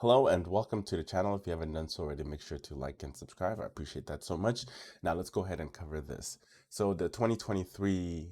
Hello and welcome to the channel. If you haven't done so already, make sure to like and subscribe. I appreciate that so much. Now let's go ahead and cover this. So the 2023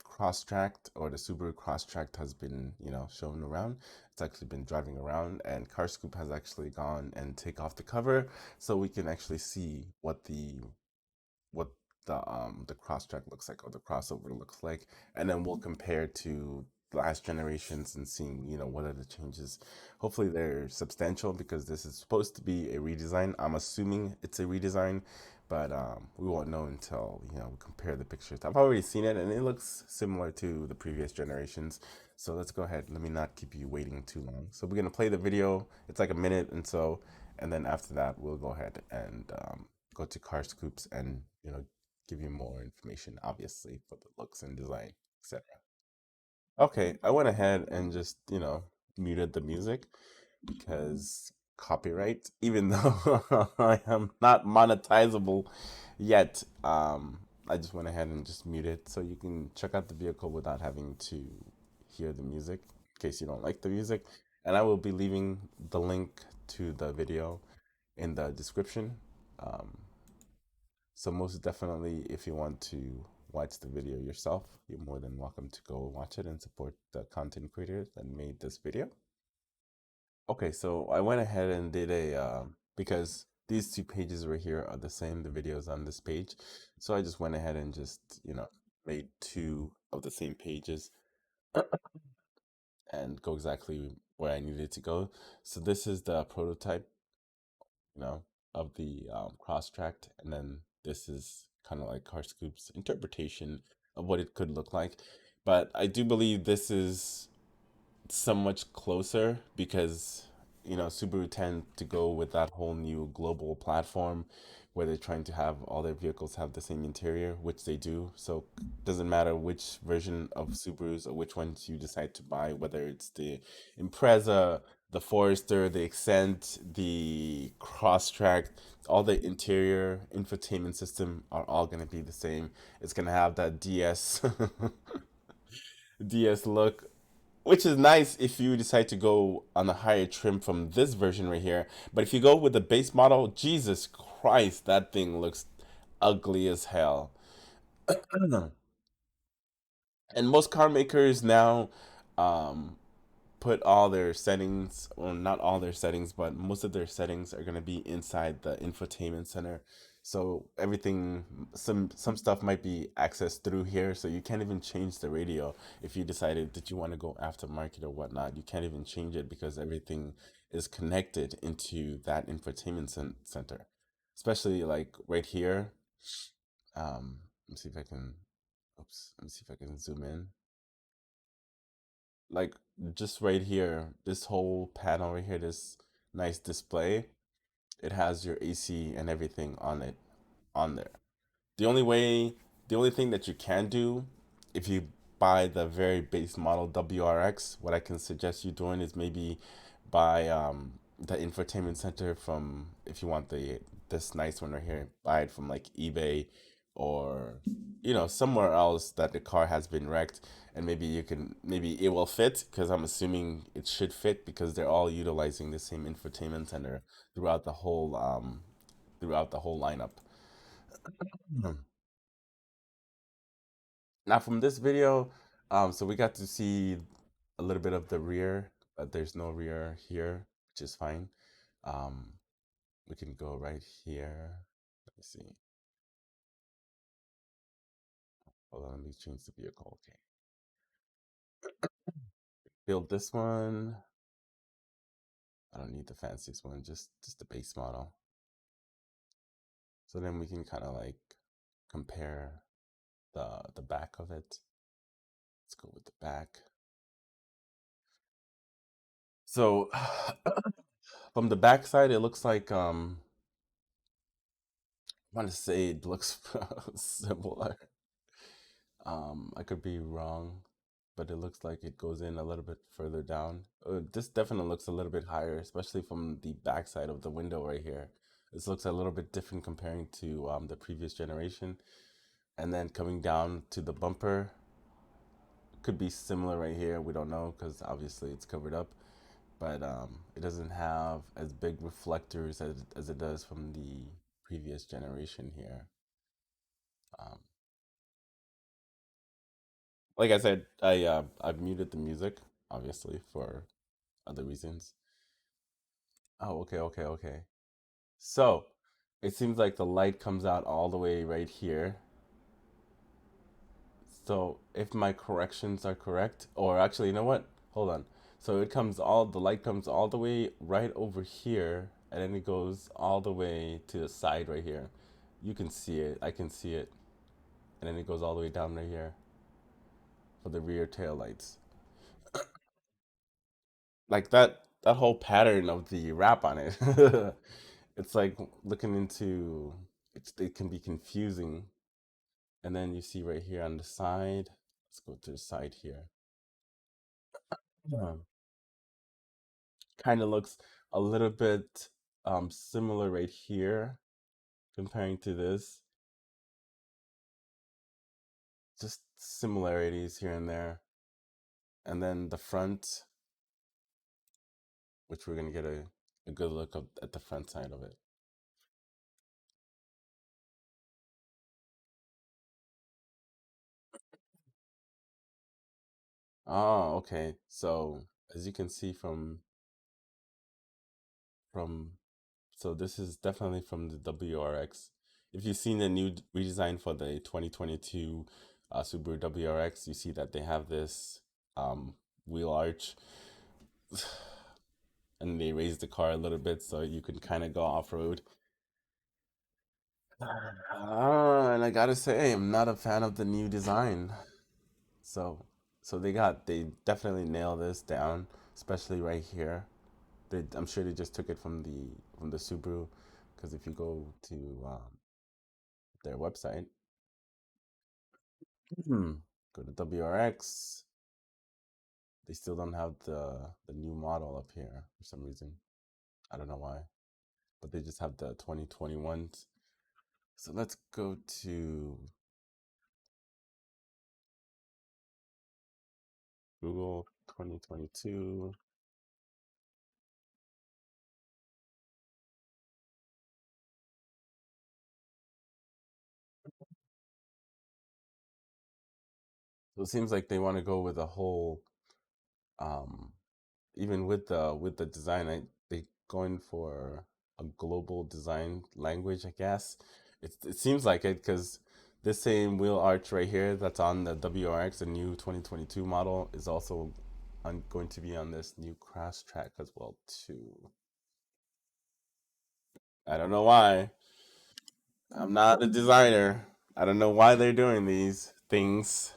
Crosstrek or the Subaru Crosstrek has been, shown around. It's actually been driving around, and Car Scoop has actually gone and take off the cover so we can actually see what the Crosstrek looks like or the crossover looks like, and then we'll compare to last generations and seeing what are the changes. Hopefully they're substantial because this is supposed to be a redesign. I'm assuming it's a redesign, but we won't know until we compare the pictures. I've already seen it and it looks similar to the previous generations. So let's go ahead. Let me not keep you waiting too long. So we're gonna play the video. It's like a minute and so, and then after that we'll go ahead and go to Car Scoops and give you more information, obviously, for the looks and design, etc. Okay, I went ahead and just, muted the music because copyright, even though I am not monetizable yet, I just went ahead and just muted so you can check out the vehicle without having to hear the music in case you don't like the music. And I will be leaving the link to the video in the description. Um, So most definitely, if you want to watch the video yourself, you're more than welcome to go watch it and support the content creators that made this video. Okay, so I went ahead and did because these two pages right here are the same, the videos on this page. So I just went ahead and just, made two of the same pages and go exactly where I needed to go. So this is the prototype, you know, of the Crosstrek, and then this is kind of like Car Scoop's interpretation of what it could look like. But I do believe this is so much closer because Subaru tend to go with that whole new global platform where they're trying to have all their vehicles have the same interior, which they do. So it doesn't matter which version of Subarus or which ones you decide to buy, whether it's the Impreza, the Forester, the Accent, the Crosstrek, all the interior infotainment system are all going to be the same. It's going to have that DS DS look, which is nice if you decide to go on a higher trim from this version right here. But if you go with the base model, Jesus Christ, that thing looks ugly as hell. And most car makers now um, put all their settings, or not all their settings, but most of their settings are going to be inside the infotainment center. So everything, some stuff might be accessed through here. So you can't even change the radio if you decided that you want to go aftermarket or whatnot. You can't even change it because everything is connected into that infotainment center. Especially like right here. Let me see if I can. Oops. Let me see if I can zoom in. Like just right here, this whole panel right here, this nice display, it has your AC and everything on it on there. The only way, the only thing that you can do if you buy the very base model WRX, what I can suggest you doing is maybe buy the infotainment center from, if you want this nice one right here, buy it from like eBay or somewhere else that the car has been wrecked, and maybe it will fit because I'm assuming it should fit because they're all utilizing the same infotainment center throughout the whole lineup. Hmm. Now from this video, so we got to see a little bit of the rear, but there's no rear here, which is fine. Um, we can go right here. Let me see. Hold on, let me change the vehicle. Okay. Build this one. I don't need the fanciest one, just the base model. So then we can kind of like compare the back of it. Let's go with the back. So from the back side, it looks like I want to say it looks similar. I could be wrong, but it looks like it goes in a little bit further down. This definitely looks a little bit higher, especially from the back side of the window right here. This looks a little bit different comparing to the previous generation. And then coming down to the bumper, could be similar right here. We don't know because obviously it's covered up. but it doesn't have as big reflectors as it does from the previous generation here. Um, like I said, I've muted the music obviously for other reasons. Oh, okay, okay, okay. So it seems like the light comes out all the way right here. So if my corrections are correct, or actually, you know what? Hold on. So the light comes all the way right over here, and then it goes all the way to the side right here. You can see it. I can see it. And then it goes all the way down right here for the rear tail lights. Like that whole pattern of the wrap on it. It's like looking into it can be confusing. And then you see right here on the side. Let's go to the side here. Kind of looks a little bit similar right here comparing to this. Just similarities here and there. And then the front, which we're going to get a good look at the front side of it. Oh, okay. So as you can see from so this is definitely from the WRX. If you've seen the new redesign for the 2022 Subaru WRX, you see that they have this wheel arch and they raised the car a little bit so you can kind of go off road. And I gotta say, I'm not a fan of the new design. So, so they definitely nail this down, especially right here. I'm sure they just took it from the Subaru, because if you go to their website, go to WRX, they still don't have the new model up here for some reason. I don't know why, but they just have the 2021s. So let's go to Google 2022. So it seems like they want to go with a whole, um, even with the design, they going for a global design language, I guess. It seems like it because this same wheel arch right here that's on the WRX, the new 2022 model, is also going to be on this new Crosstrek as well too. I don't know why. I'm not a designer. I don't know why they're doing these things.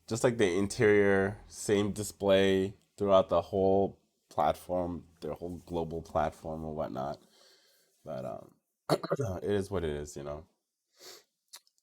Just like the interior, same display throughout the whole platform, their whole global platform or whatnot. But it is what it is, you know.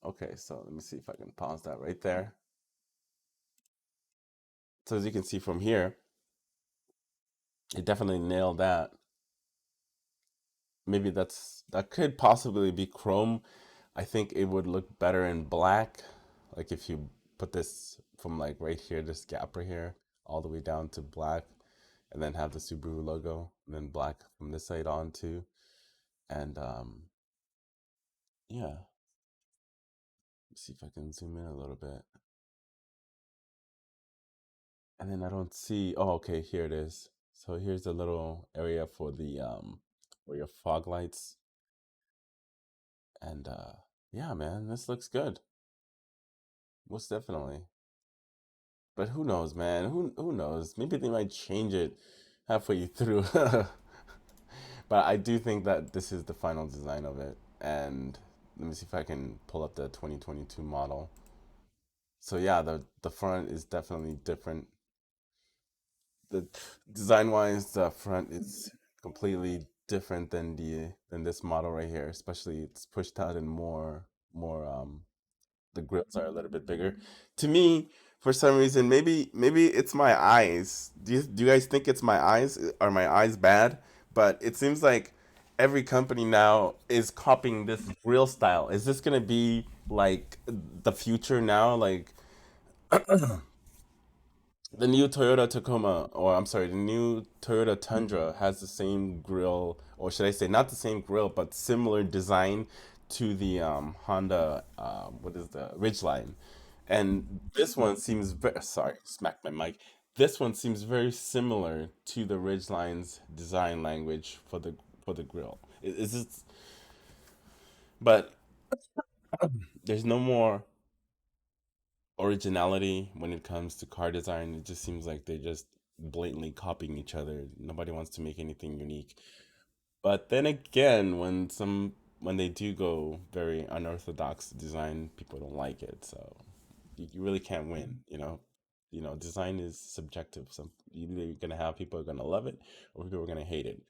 Okay, so let me see if I can pause that right there. So as you can see from here, it definitely nailed that. Maybe that could possibly be chrome. I think it would look better in black. Like if you put this from like right here, this gap right here, all the way down to black, and then have the Subaru logo, and then black from this side on too. And yeah, let's see if I can zoom in a little bit. And then I don't see, oh, okay, here it is. So here's a little area for your fog lights. And yeah, man, this looks good. Most definitely. But who knows, man? Who knows? Maybe they might change it halfway through. But I do think that this is the final design of it. And let me see if I can pull up the 2022 model. So yeah, the front is definitely different. The design wise, the front is completely different than this model right here. Especially it's pushed out and more the grills are a little bit bigger. To me, for some reason, maybe it's my eyes. Do you guys think it's my eyes? Are my eyes bad? But it seems like every company now is copying this grill style. Is this gonna be like the future now? Like The new Toyota Tacoma, or I'm sorry, the new Toyota Tundra has the same grille, or should I say, not the same grille, but similar design to the Honda, what is the Ridgeline, and this one seems very, sorry, smack my mic. This one seems very similar to the Ridgeline's design language for the grill. Is this, but there's no more originality when it comes to car design. It just seems like they're just blatantly copying each other. Nobody wants to make anything unique. But then again, when they do go very unorthodox design, people don't like it. So you really can't win, you know. You know, design is subjective. Some either you're gonna have people are gonna love it or people are gonna hate it.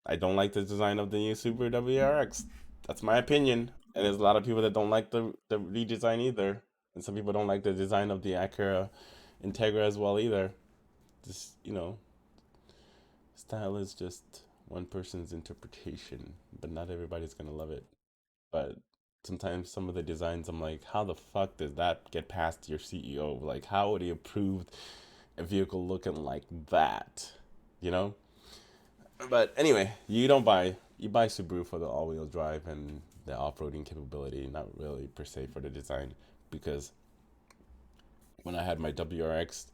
I don't like the design of the new Subaru WRX. That's my opinion. And there's a lot of people that don't like the redesign either. And some people don't like the design of the Acura Integra as well either. Just, you know, style is just one person's interpretation, but not everybody's gonna love it. But sometimes some of the designs, I'm like, how the fuck did that get past your CEO? Like, how would he approve a vehicle looking like that? You know? But anyway, you buy Subaru for the all-wheel drive and the off-roading capability, not really per se for the design. Because when I had my WRX,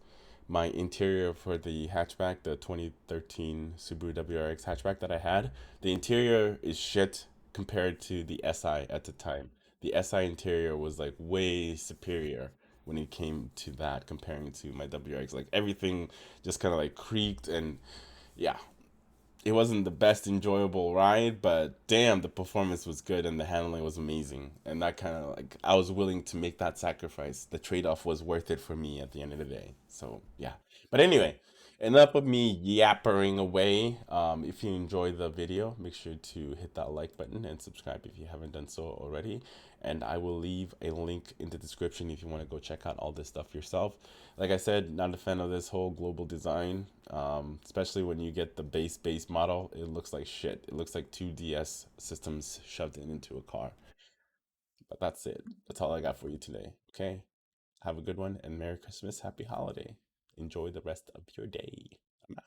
my interior for the hatchback, the 2013 Subaru WRX hatchback that I had, the interior is shit compared to the SI at the time. The SI interior was like way superior when it came to that comparing to my WRX. Like everything just kind of like creaked and yeah, it wasn't the best enjoyable ride, but damn, the performance was good and the handling was amazing. And that kind of like I was willing to make that sacrifice. The trade off was worth it for me at the end of the day. So yeah. But anyway, enough of me yappering away. If you enjoyed the video, make sure to hit that like button and subscribe if you haven't done so already. And I will leave a link in the description if you want to go check out all this stuff yourself. Like I said, not a fan of this whole global design, especially when you get the base model. It looks like shit. It looks like two DS systems shoved into a car. But that's it. That's all I got for you today. Okay? Have a good one and Merry Christmas. Happy holiday. Enjoy the rest of your day.